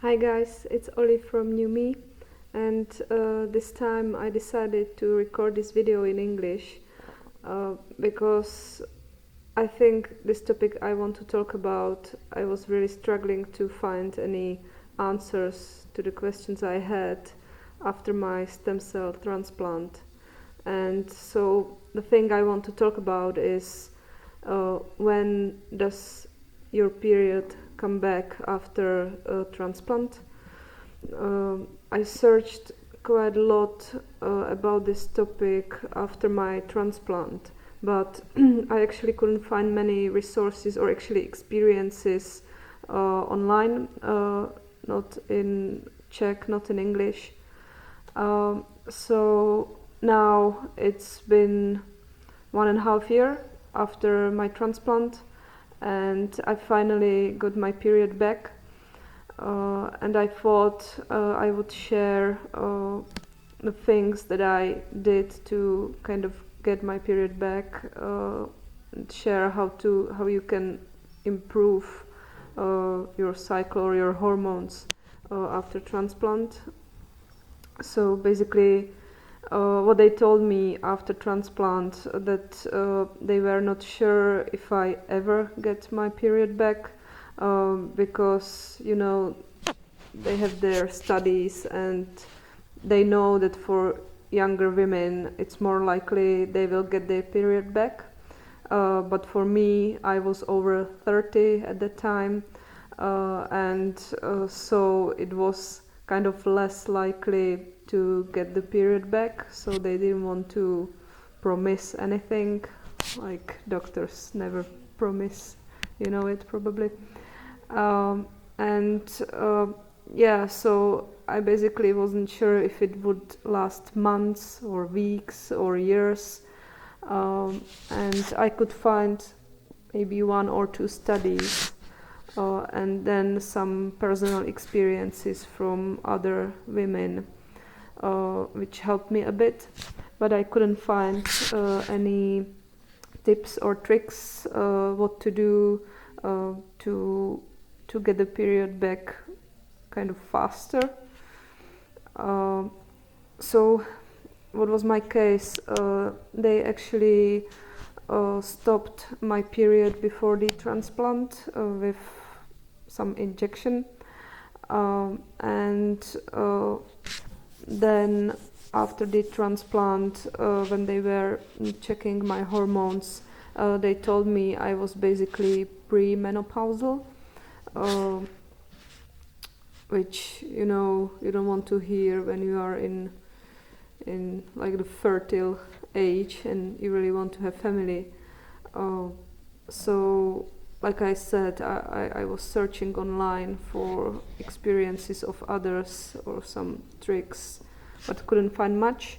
Hi guys, it's Oli from New Me, and this time I decided to record this video in English because I think this topic I want to talk about, I was really struggling to find any answers to the questions I had after my stem cell transplant. And so the thing I want to talk about is when does your period come back after a transplant. I searched quite a lot about this topic after my transplant, but I actually couldn't find many resources or actually experiences online, not in Czech, not in English. So now it's been 1.5 years after my transplant, and I finally got my period back. And I thought I would share the things that I did to kind of get my period back, and share how you can improve your cycle or your hormones after transplant. So basically, what they told me after transplant, that they were not sure if I ever get my period back, because they have their studies and they know that for younger women it's more likely they will get their period back, but for me I was over 30 at the time, and so it was kind of less likely to get the period back, so they didn't want to promise anything, like doctors never promise, you know it probably. So I basically wasn't sure if it would last months or weeks or years, and I could find maybe 1 or 2 studies, and then some personal experiences from other women, which helped me a bit, but I couldn't find any tips or tricks what to do to get the period back kind of faster. So what was my case? They actually stopped my period before the transplant with some injection, and then after the transplant, when they were checking my hormones, they told me I was basically premenopausal, which you don't want to hear when you are in like the fertile age and you really want to have family. So like I said, I was searching online for experiences of others or some tricks, but couldn't find much.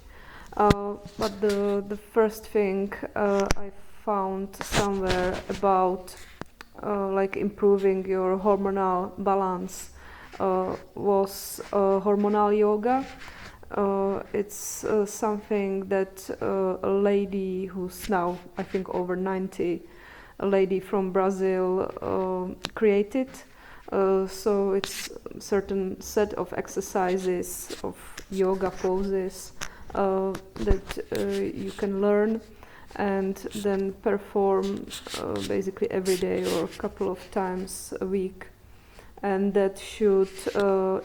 But the first thing I found somewhere about like improving your hormonal balance was hormonal yoga. It's something that a lady who's now I think over 90, a lady from Brazil, created. So it's a certain set of exercises, of yoga poses that you can learn and then perform basically every day or a couple of times a week, and that should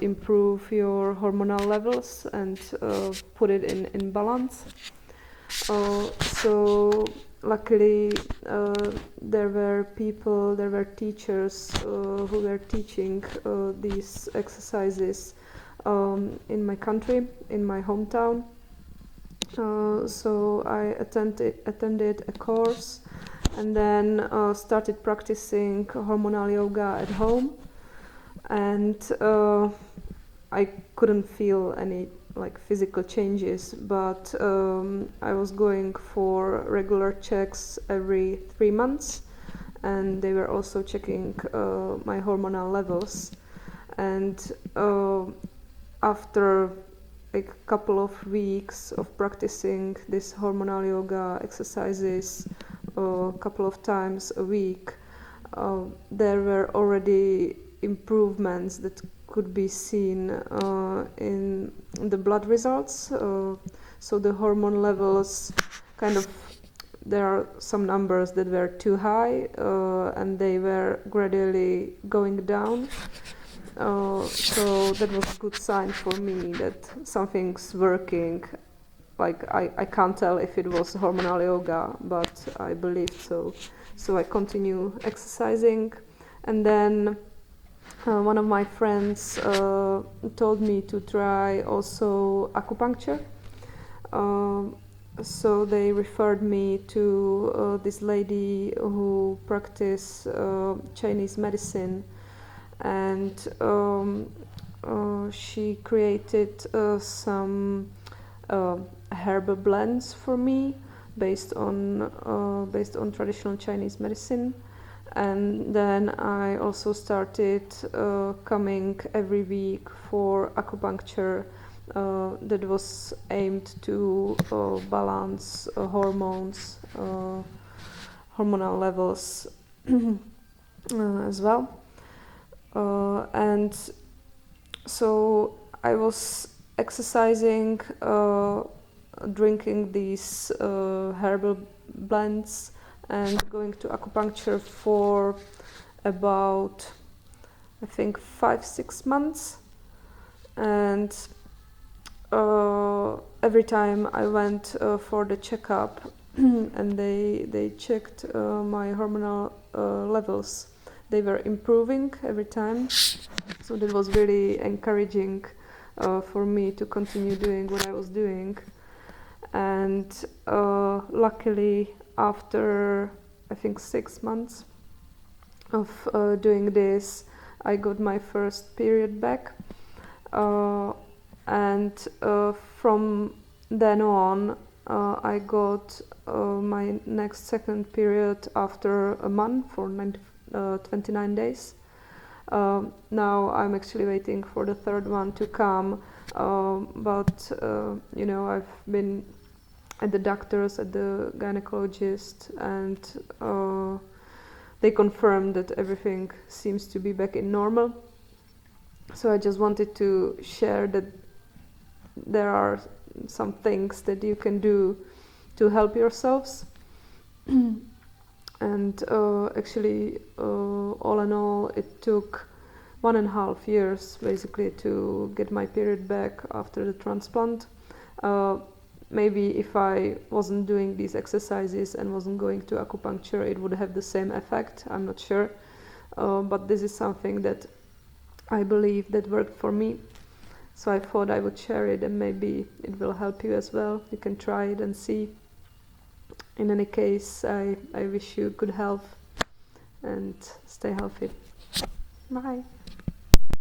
improve your hormonal levels and put it in balance. So luckily there were teachers who were teaching these exercises in my country, in my hometown. So I attended a course and then started practicing hormonal yoga at home, and I couldn't feel any like physical changes, but I was going for regular checks every 3 months, and they were also checking my hormonal levels. And after a couple of weeks of practicing this hormonal yoga exercises a couple of times a week, there were already improvements that could be seen in the blood results. So the hormone levels kind of, there are some numbers that were too high and they were gradually going down. So that was a good sign for me that something's working. Like I can't tell if it was hormonal yoga, but I believed so. So I continue exercising, and then one of my friends told me to try also acupuncture. So they referred me to this lady who practiced Chinese medicine, and she created some herbal blends for me based on traditional Chinese medicine. And then I also started coming every week for acupuncture that was aimed to balance hormones, hormonal levels as well. And so I was exercising, drinking these herbal blends, and going to acupuncture for about, I think, 5-6 months. And every time I went for the checkup and they checked my hormonal levels, they were improving every time. So that was really encouraging for me to continue doing what I was doing. And luckily, after I think 6 months of doing this, I got my first period back. And from then on, I got my next second period after a month for 29 days. Now I'm actually waiting for the third one to come, but you know, I've been at the doctors, at the gynecologist, and they confirmed that everything seems to be back in normal. So I just wanted to share that there are some things that you can do to help yourselves. And actually, all in all, it took 1.5 years basically to get my period back after the transplant. Maybe if I wasn't doing these exercises and wasn't going to acupuncture, it would have the same effect. I'm not sure. But this is something that I believe that worked for me. So I thought I would share it, and maybe it will help you as well. You can try it and see. In any case, I wish you good health and stay healthy. Bye.